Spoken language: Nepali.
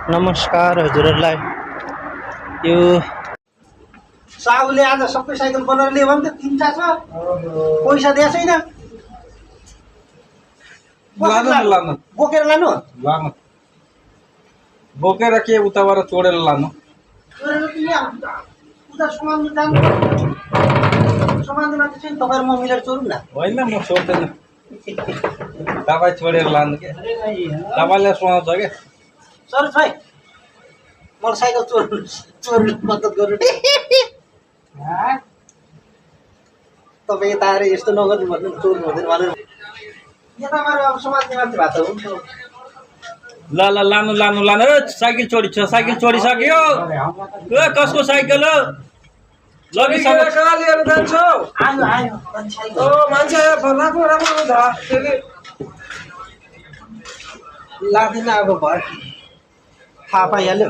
नमस्कार हजुरहरूलाई। यो साहुले आज सबै साइकल बनाएर ल्यायो भने त तिनटा छ, पैसा दिएको छैन। लानु बोकेर लानु बोकेर के उताबाट चोडेर लानु। उता सामान जानु, सामान मात्रै छैन। तपाईँ म मिलेर चोरौँ न। होइन म छोड्दैन, तपाईँ छोडेर लानु के तपाईँलाई सुहाउँछ क्या। सरोज भाइ, मलाई साइकल चोर्नु मद्दत गर्नु नि। तपाईँ यता आएर यस्तो नगर्नु भन्नु, चोर्नु हुँदैन भनेर यता मारेर अब समात्ने मान्छे भएको त हुन्छ। ल ल लानु लानु लानु। साइकल चोरी छ, साइकल चोरिसक्यो। कसको साइकल हो? लिएर जान्छौ? आयो आयो ओ मान्छे राम्रो राम्रो लाँदैन अब भयो, थाहा पाइहाल्यो।